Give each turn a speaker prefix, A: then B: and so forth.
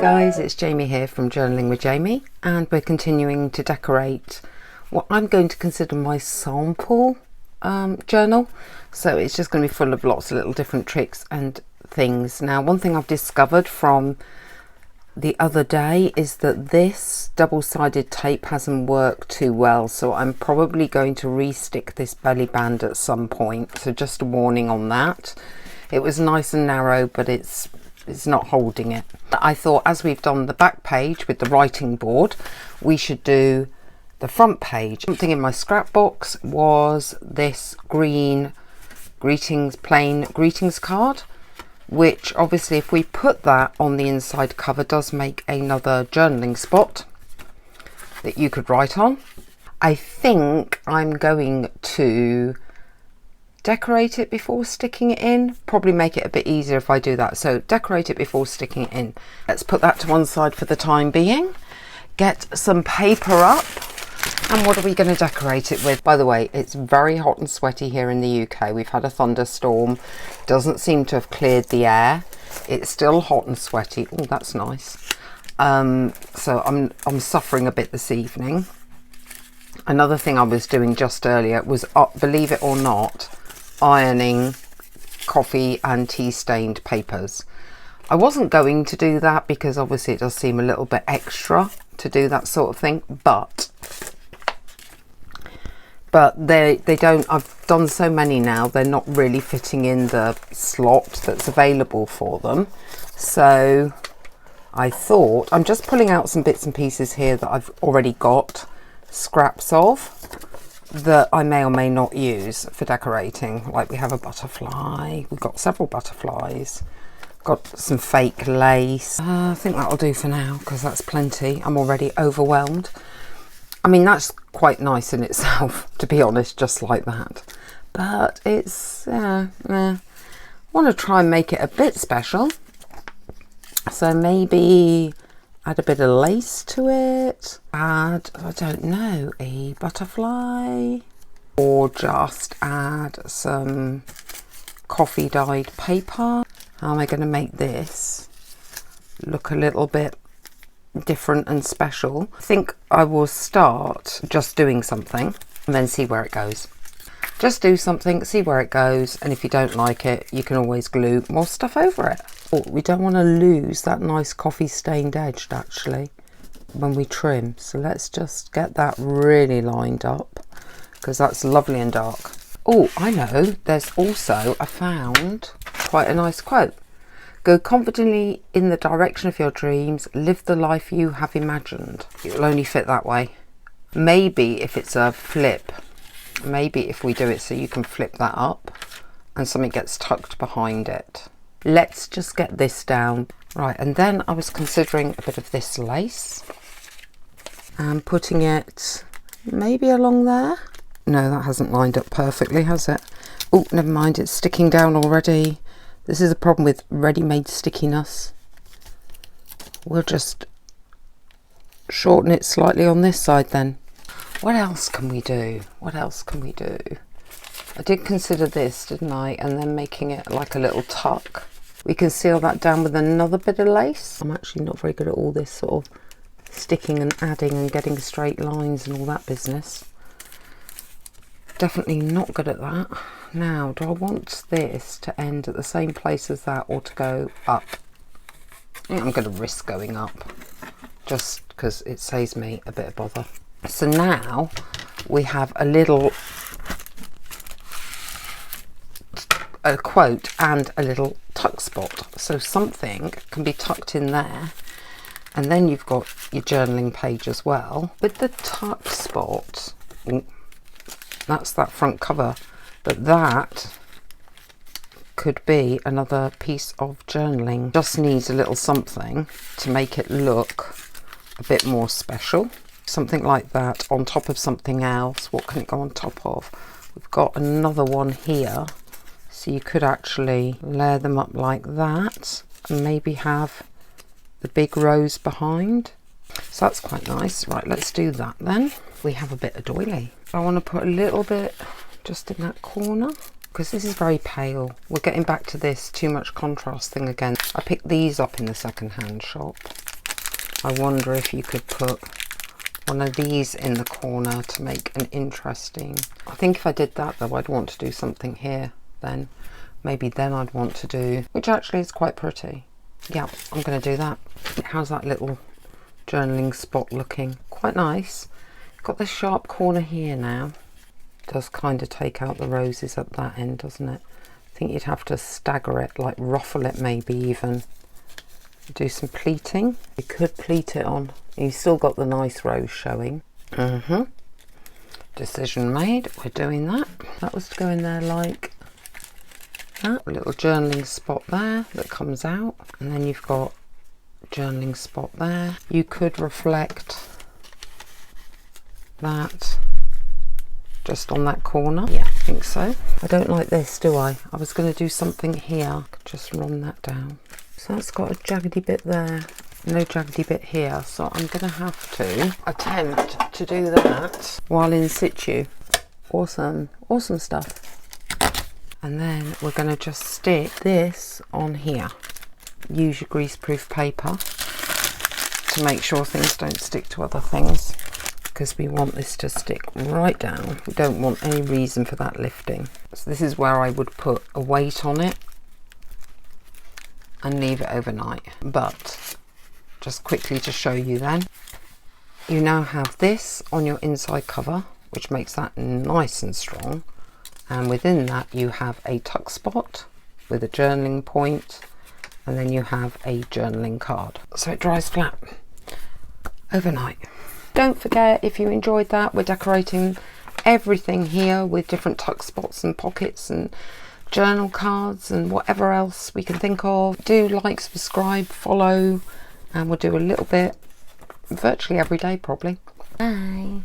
A: guys, it's Jamie here from Journaling with Jamie, and we're continuing to decorate what I'm going to consider my sample journal. So it's just going to be full of lots of little different tricks and things. Now, one thing I've discovered from the other day is that this double-sided tape hasn't worked too well, so I'm probably going to re-stick this belly band at some point. So just a warning on that. It was nice and narrow, but it's not holding it. I thought, as we've done the back page with the writing board, we should do the front page. Something in my scrapbox was this green plain greetings card, which obviously if we put that on the inside cover does make another journaling spot that you could write on. I think I'm going to decorate it before sticking it in. Probably make it a bit easier if I do that. So decorate it before sticking it in. Let's put that to one side for the time being. Get some paper up. And what are we going to decorate it with? By the way, it's very hot and sweaty here in the UK. We've had a thunderstorm. Doesn't seem to have cleared the air. It's still hot and sweaty. Oh, that's nice. So I'm suffering a bit this evening. Another thing I was doing just earlier was, believe it or not, ironing coffee and tea stained papers. I wasn't going to do that because obviously it does seem a little bit extra to do that sort of thing, but they don't. I've done so many now, they're not really fitting in the slot that's available for them. So I thought, I'm just pulling out some bits and pieces here that I've already got scraps of that I may or may not use for decorating. Like we have a butterfly, we've got several butterflies, got some fake lace. I think that'll do for now because that's plenty. I'm already overwhelmed. I mean, that's quite nice in itself, to be honest, just like that. But it's, I want to try and make it a bit special. So maybe add a bit of lace to it. Add, I don't know, a butterfly. Or just add some coffee dyed paper. How am I going to make this look a little bit different and special? I think I will start just doing something and then see where it goes. Just do something, see where it goes, and if you don't like it, you can always glue more stuff over it. Oh, we don't want to lose that nice coffee stained edge actually when we trim, so let's just get that really lined up because that's lovely and dark. Oh, I know, there's also, I found quite a nice quote. Go confidently in the direction of your dreams, live the life you have imagined. It will only fit that way. Maybe if it's a flip, maybe if we do it so you can flip that up and something gets tucked behind it. Let's just get this down. Right, and then I was considering a bit of this lace and putting it maybe along there. No, that hasn't lined up perfectly, has it? Oh, never mind, it's sticking down already. This is a problem with ready-made stickiness. We'll just shorten it slightly on this side then. What else can we do? What else can we do? I did consider this, didn't I? And then making it like a little tuck. We can seal that down with another bit of lace. I'm actually not very good at all this sort of sticking and adding and getting straight lines and all that business. Definitely not good at that. Now, do I want this to end at the same place as that or to go up? I think I'm going to risk going up just because it saves me a bit of bother. So now we have a quote and a little tuck spot. So something can be tucked in there, and then you've got your journaling page as well. With the tuck spot, that's that front cover, but that could be another piece of journaling. Just needs a little something to make it look a bit more special. Something like that on top of something else. What can it go on top of? We've got another one here, so you could actually layer them up like that and maybe have the big rose behind. So that's quite nice. Right, let's do that then. We have a bit of doily. I want to put a little bit just in that corner because this is very pale. We're getting back to this too much contrast thing again. I picked these up in the second-hand shop. I wonder if you could put one of these in the corner to make an interesting. I think if I did that though, I'd want to do something here then. Maybe then I'd want to do, which actually is quite pretty. Yeah, I'm going to do that. How's that little journaling spot looking? Quite nice. Got this sharp corner here now. Does kind of take out the roses at that end, doesn't it? I think you'd have to stagger it, like ruffle it maybe even. Do some pleating. You could pleat it on. You've still got the nice rose showing. Decision made. We're doing that. That was to go in there like that. A little journaling spot there that comes out. And then you've got journaling spot there. You could reflect that just on that corner. Yeah, I think so. I don't like this, do I? I was going to do something here. Just run that down. So that's got a jaggedy bit there, no jaggedy bit here. So I'm going to have to attempt to do that while in situ. Awesome, awesome stuff. And then we're going to just stick this on here. Use your greaseproof paper to make sure things don't stick to other things, because we want this to stick right down. We don't want any reason for that lifting. So this is where I would put a weight on it and leave it overnight. But just quickly to show you then, you now have this on your inside cover, which makes that nice and strong. And within that you have a tuck spot with a journaling point, and then you have a journaling card. So it dries flat overnight. Don't forget, if you enjoyed that, we're decorating everything here with different tuck spots and pockets and journal cards and whatever else we can think of. Do like, subscribe, follow, and we'll do a little bit virtually every day probably. Bye.